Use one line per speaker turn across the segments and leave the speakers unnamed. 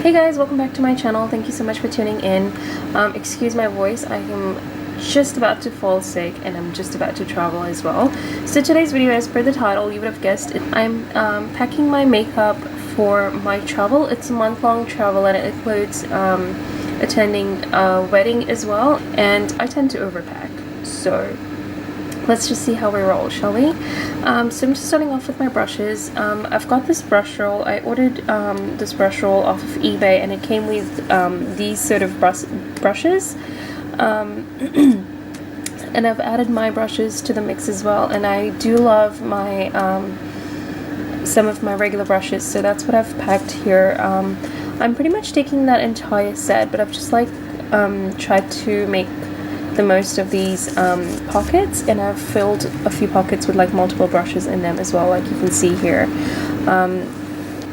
Hey guys, welcome back to my channel. Thank you so much for tuning in. Excuse my voice, I am just about to fall sick and I'm just about to travel as well. So today's video, as per the title, you would have guessed, I'm packing my makeup for my travel. It's a month-long travel and it includes attending a wedding as well, and I tend to overpack. So let's just see how we roll, shall we? So I'm just starting off with my brushes. I've got this brush roll. I ordered this brush roll off of eBay and it came with these sort of brushes. And I've added my brushes to the mix as well, and I do love my some of my regular brushes, so that's what I've packed here. I'm pretty much taking that entire set, but I've just like tried to make the most of these pockets, and I've filled a few pockets with like multiple brushes in them as well, like you can see here.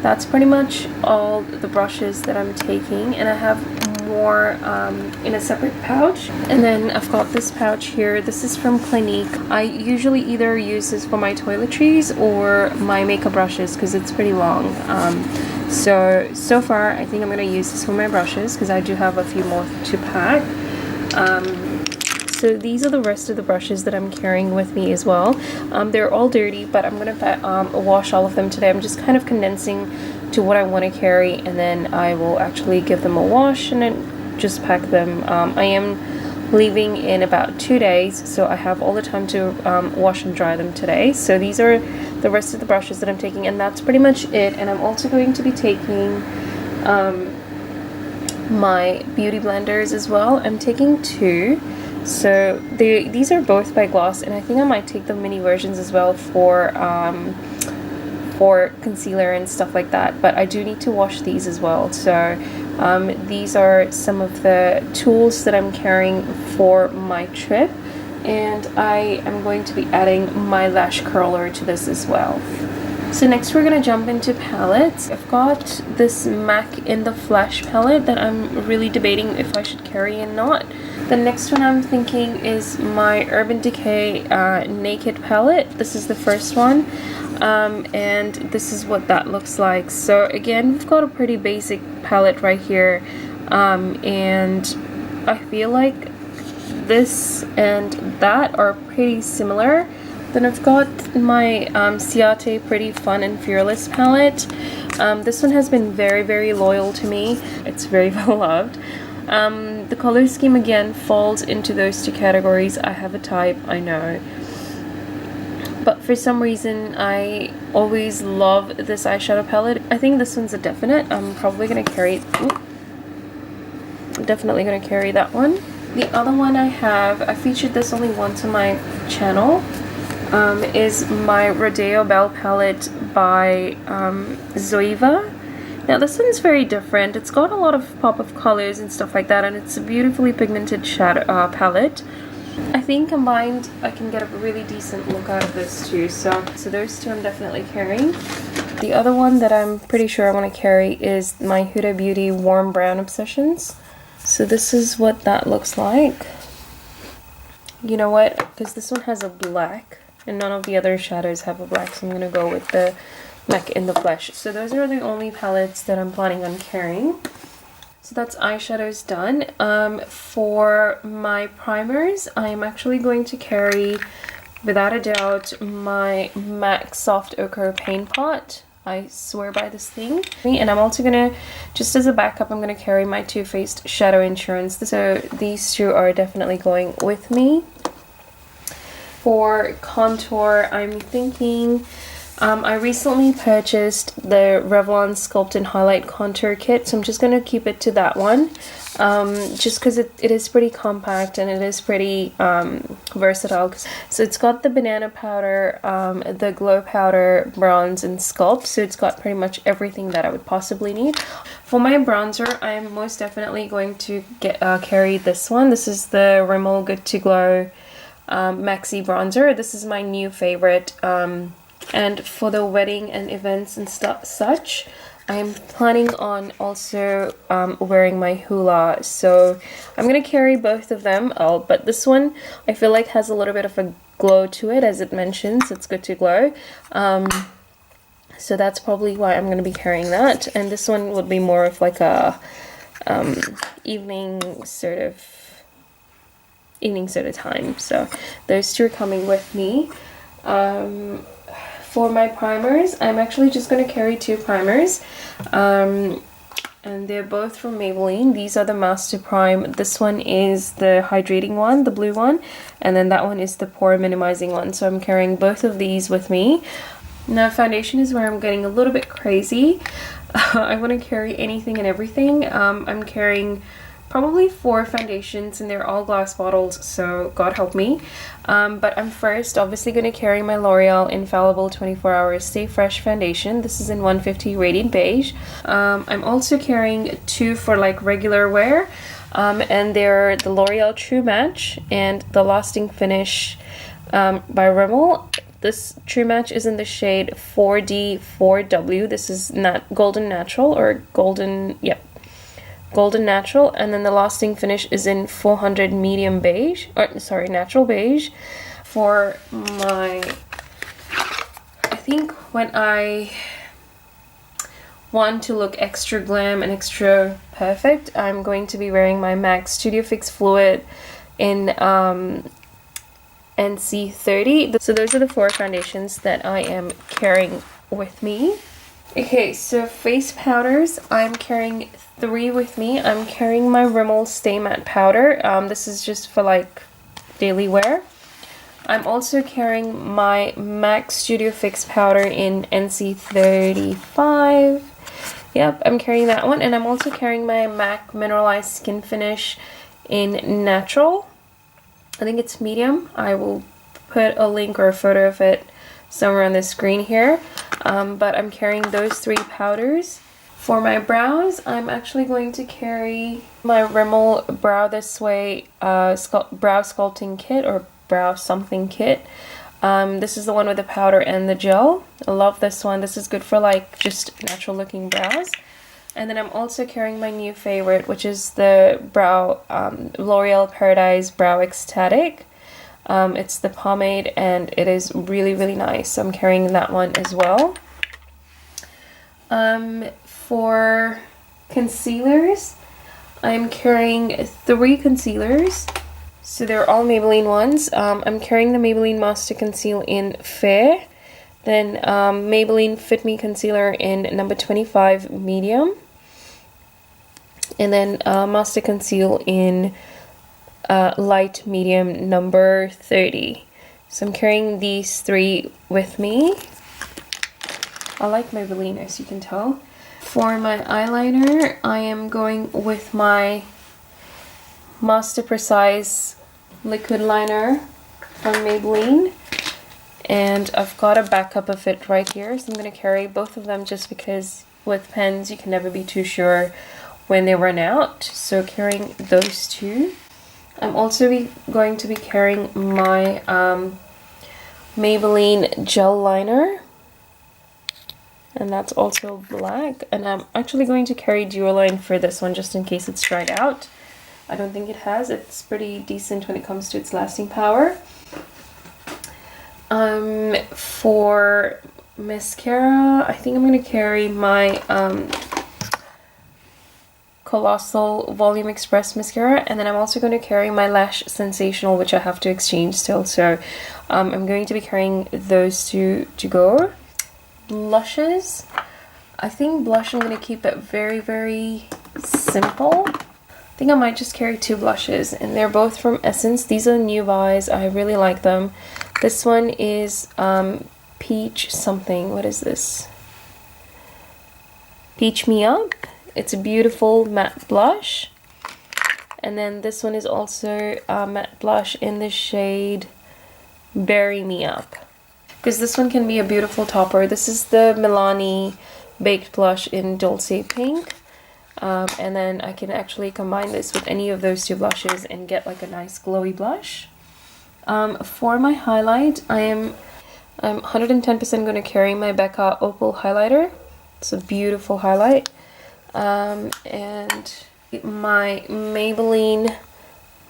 That's pretty much all the brushes that I'm taking, and I have more in a separate pouch. And then I've got this pouch here. This is from Clinique. I usually either use this for my toiletries or my makeup brushes because it's pretty long. So far I think I'm going to use this for my brushes because I do have a few more to pack. So these are the rest of the brushes that I'm carrying with me as well. They're all dirty, but I'm going to wash all of them today. I'm just kind of condensing to what I want to carry, and then I will actually give them a wash and then just pack them. I am leaving in about 2 days, so I have all the time to wash and dry them today. So these are the rest of the brushes that I'm taking, and that's pretty much it. And I'm also going to be taking my beauty blenders as well. I'm taking 2. So these are both by Gloss, and I think I might take the mini versions as well for concealer and stuff like that, but I do need to wash these as well. So these are some of the tools that I'm carrying for my trip, and I am going to be adding my lash curler to this as well. So next we're going to jump into palettes. I've got this MAC in the Flash palette that I'm really debating if I should carry or not. The next one I'm thinking is my Urban Decay Naked palette. This is the first one, and this is what that looks like. So again, we've got a pretty basic palette right here, and I feel like this and that are pretty similar. Then I've got my Ciate Pretty Fun and Fearless palette. This one has been very loyal to me. It's very well loved. The color scheme again falls into those 2 categories. I have a type, I know, but for some reason I always love this eyeshadow palette. I think this one's a definite. I'm probably gonna carry definitely gonna carry that one. The other one I featured this only once on my channel, is my Rodeo Belle palette by Zoeva. Now this one's very different. It's got a lot of pop of colors and stuff like that, and it's a beautifully pigmented shadow palette. I think combined I can get a really decent look out of this too. So those 2 I'm definitely carrying. The other one that I'm pretty sure I want to carry is my Huda Beauty Warm Brown Obsessions. So this is what that looks like. You know what? Because this one has a black and none of the other shadows have a black, so I'm going to go with the MAC in the Flesh. So those are the only palettes that I'm planning on carrying. So that's eyeshadows done. For my primers, I'm actually going to carry, without a doubt, my MAC Soft Ochre Paint Pot. I swear by this thing. And I'm also gonna, just as a backup, I'm gonna carry my Too Faced Shadow Insurance. So these 2 are definitely going with me. For contour, I'm thinking, I recently purchased the Revlon Sculpt and Highlight Contour Kit, so I'm just going to keep it to that one, just because it is pretty compact and it is pretty versatile. So it's got the banana powder, the glow powder, bronze, and sculpt, so it's got pretty much everything that I would possibly need. For my bronzer, I am most definitely going to carry this one. This is the Rimmel Good to Glow Maxi Bronzer. This is my new favorite. And for the wedding and events and such, I'm planning on also wearing my hula, so I'm gonna carry both of them. But this one I feel like has a little bit of a glow to it, as it mentions it's good to glow. So that's probably why I'm going to be carrying that. And this one would be more of like a evening sort of time. So those two are coming with me. For my primers, I'm actually just going to carry 2 primers. And they're both from Maybelline. These are the Master Prime. This one is the hydrating one, the blue one, and then that one is the pore minimizing one. So I'm carrying both of these with me. Now foundation is where I'm getting a little bit crazy. I want to carry anything and everything. I'm carrying probably 4 foundations, and they're all glass bottles, so God help me. But I'm first obviously going to carry my L'Oreal Infallible 24 Hours Stay Fresh Foundation. This is in 150 Radiant Beige. I'm also carrying 2 for like regular wear, and they're the L'Oreal True Match and the Lasting Finish by Rimmel. This True Match is in the shade 4D4W. This is not Golden Natural or Golden, yep. Golden Natural, and then the Lasting Finish is in 400 medium beige, or sorry, natural beige. For my, I think when I want to look extra glam and extra perfect, I'm going to be wearing my MAC Studio Fix Fluid in NC30. So those are the 4 foundations that I am carrying with me. Okay, so face powders, I'm carrying 3 with me. I'm carrying my Rimmel Stay Matte Powder. This is just for like daily wear. I'm also carrying my MAC Studio Fix Powder in NC35. Yep, I'm carrying that one. And I'm also carrying my MAC Mineralized Skin Finish in Natural. I think it's medium. I will put a link or a photo of it somewhere on the screen here. But I'm carrying those 3 powders. For my brows, I'm actually going to carry my Rimmel Brow This Way brow sculpting kit, or brow something kit. This is the one with the powder and the gel. I love this one. This is good for like just natural looking brows. And then I'm also carrying my new favorite, which is the L'Oreal Paradise Brow Ecstatic. It's the pomade, and it is really, really nice. So I'm carrying that one as well. For concealers, I'm carrying 3 concealers. So they're all Maybelline ones. I'm carrying the Maybelline Master Conceal in Fair. Then Maybelline Fit Me Concealer in number 25 Medium. And then Master Conceal in Light Medium number 30. So I'm carrying these 3 with me. I like Maybelline, as you can tell. For my eyeliner, I am going with my Master Precise liquid liner from Maybelline. And I've got a backup of it right here, so I'm going to carry both of them just because with pens you can never be too sure when they run out. So carrying those 2. I'm also going to be carrying my Maybelline gel liner, and that's also black. And I'm actually going to carry Duoline for this one just in case it's dried out. I don't think it has. It's pretty decent when it comes to its lasting power. For mascara, I think I'm going to carry my Colossal Volume Express mascara, and then I'm also going to carry my Lash Sensational, which I have to exchange still, so I'm going to be carrying those 2 to go. Blushes, I think blush I'm going to keep it very, very simple. I think I might just carry 2 blushes, and they're both from Essence. These are new buys. I really like them. This one is Peach something. What is this? Peach Me Up. It's a beautiful matte blush. And then this one is also a matte blush in the shade Berry Me Up. Because this one can be a beautiful topper. This is the Milani Baked Blush in Dolce Pink. And then I can actually combine this with any of those 2 blushes and get like a nice glowy blush. For my highlight, I'm 110% going to carry my Becca Opal highlighter. It's a beautiful highlight. And my Maybelline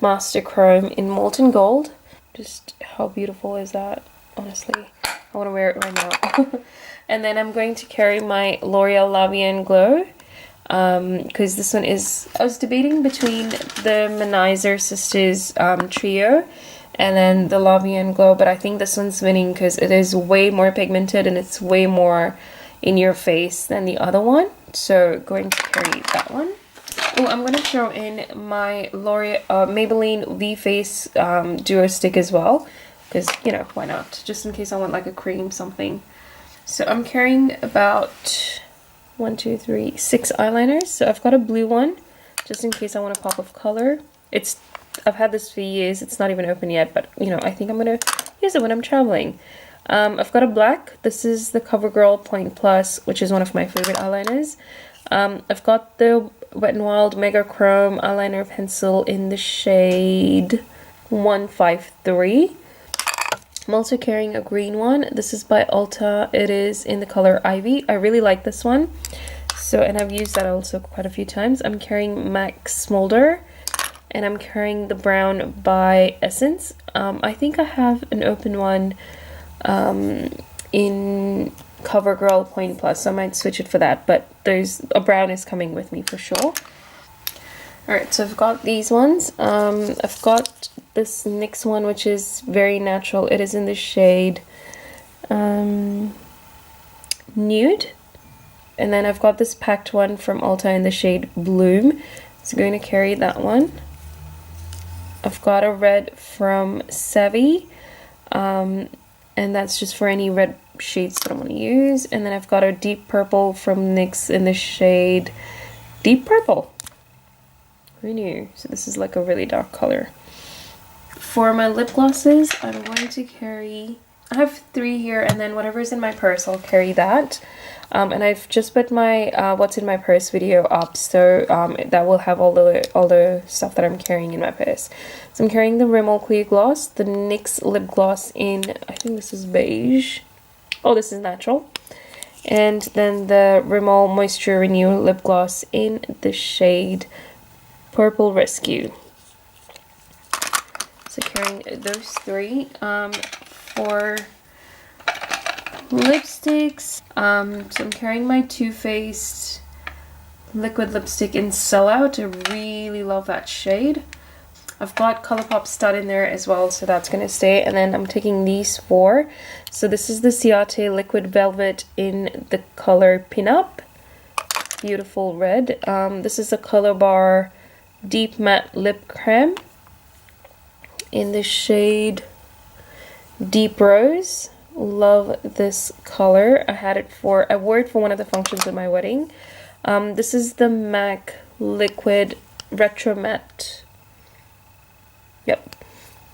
Master Chrome in Molten Gold. Just how beautiful is that, honestly. I want to wear it right now. And then I'm going to carry my L'Oreal La Vie en Glow, because this one is, I was debating between the Manizer Sisters trio and then the La Vie en Glow, but I think this one's winning because it is way more pigmented and it's way more in your face than the other one. So going to carry that one. Oh, I'm going to throw in my L'Oreal Maybelline V Face Duo Stick as well, because, you know, why not? Just in case I want like a cream something. So I'm carrying about 1, 2, 3, 6 eyeliners. So I've got a blue one, just in case I want a pop of color. I've had this for years. It's not even open yet, but, you know, I think I'm going to use it when I'm traveling. I've got a black. This is the CoverGirl Point Plus, which is one of my favorite eyeliners. I've got the Wet n Wild Mega Chrome eyeliner pencil in the shade 153. I'm also carrying a green one. This is by Ulta. It is in the color Ivy. I really like this one. So, and I've used that also quite a few times. I'm carrying MAC Smolder, and I'm carrying the brown by Essence. I think I have an open one in CoverGirl Point Plus, so I might switch it for that, but there's a brown is coming with me for sure. Alright, so I've got these ones. I've got this NYX one, which is very natural. It is in the shade Nude. And then I've got this packed one from Ulta in the shade Bloom. So I'm going to carry that one. I've got a red from Savvy. And that's just for any red shades that I want to use. And then I've got a deep purple from NYX in the shade Deep Purple. Renew. So this is like a really dark color. For my lip glosses, I'm going to carry, I have 3 here, and then whatever's in my purse, I'll carry that. And I've just put my what's in my purse video up, so that will have all the stuff that I'm carrying in my purse. So I'm carrying the Rimmel Clear Gloss, the NYX lip gloss in, I think this is beige. Oh, this is natural. And then the Rimmel Moisture Renew lip gloss in the shade Purple Rescue. So carrying those 3. For lipsticks, so I'm carrying my Too Faced liquid lipstick in Sellout. I really love that shade. I've got ColourPop Stud in there as well, so that's going to stay. And then I'm taking these 4. So this is the Ciate Liquid Velvet in the color Pinup. Beautiful red. This is a Color Bar Deep Matte Lip Creme in the shade Deep Rose. Love this color. I wore it for one of the functions at my wedding. This is the MAC Liquid Retro Matte. Yep.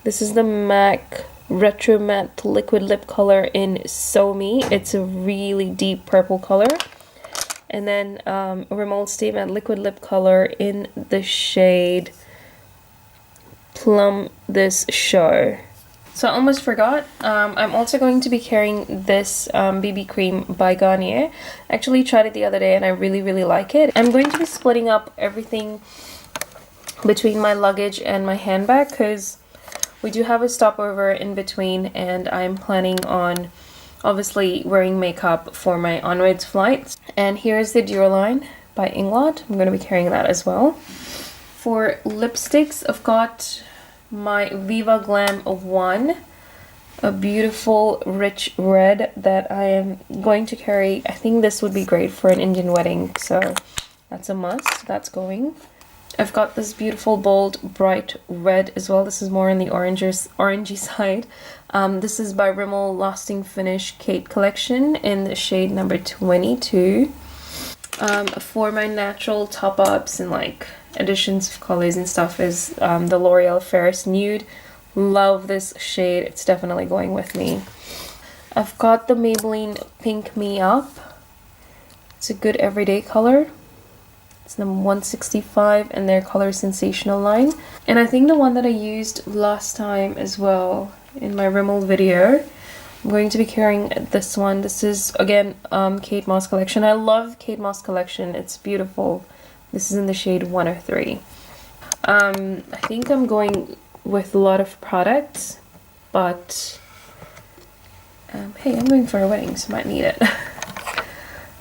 This is the MAC Retro Matte Liquid Lip Color in So Me. It's a really deep purple color. And then Rimmel Stay Matte Liquid Lip Color in the shade Plum This Show. So I almost forgot, I'm also going to be carrying this BB cream by Garnier. I actually tried it the other day and I really, really like it. I'm going to be splitting up everything between my luggage and my handbag because we do have a stopover in between, and I'm planning on obviously wearing makeup for my onwards flights. And here's the Duoline by Inglot. I'm going to be carrying that as well. For lipsticks, I've got my Viva Glam 1, a beautiful rich red that I am going to carry. I think this would be great for an Indian wedding, so that's a must. That's going. I've got this beautiful bold bright red as well. This is more on the orangey side. This is by Rimmel Lasting Finish Kate Collection in the shade number 22. For my natural top-ups and like additions of colors and stuff is the L'Oreal Ferris Nude. Love this shade. It's definitely going with me. I've got the Maybelline Pink Me Up. It's a good everyday color. It's number 165 in their Color Sensational line. And I think the one that I used last time as well in my Rimmel video, I'm going to be carrying this one. This is, again, Kate Moss Collection. I love Kate Moss Collection. It's beautiful. This is in the shade 103. I think I'm going with a lot of products, but Hey, I'm going for a wedding, so I might need it.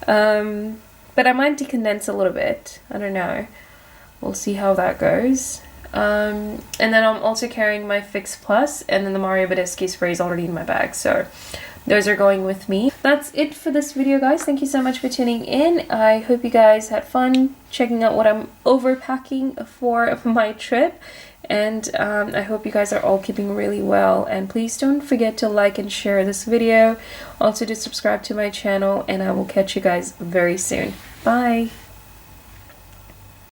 But I might decondense a little bit. I don't know. We'll see how that goes. And then I'm also carrying my Fix Plus, and then the Mario Badescu spray is already in my bag, so those are going with me. That's it for this video, guys. Thank you so much for tuning in. I hope you guys had fun checking out what I'm overpacking for my trip, and I hope you guys are all keeping really well. And please don't forget to like and share this video. Also to subscribe to my channel, and I will catch you guys very soon. Bye!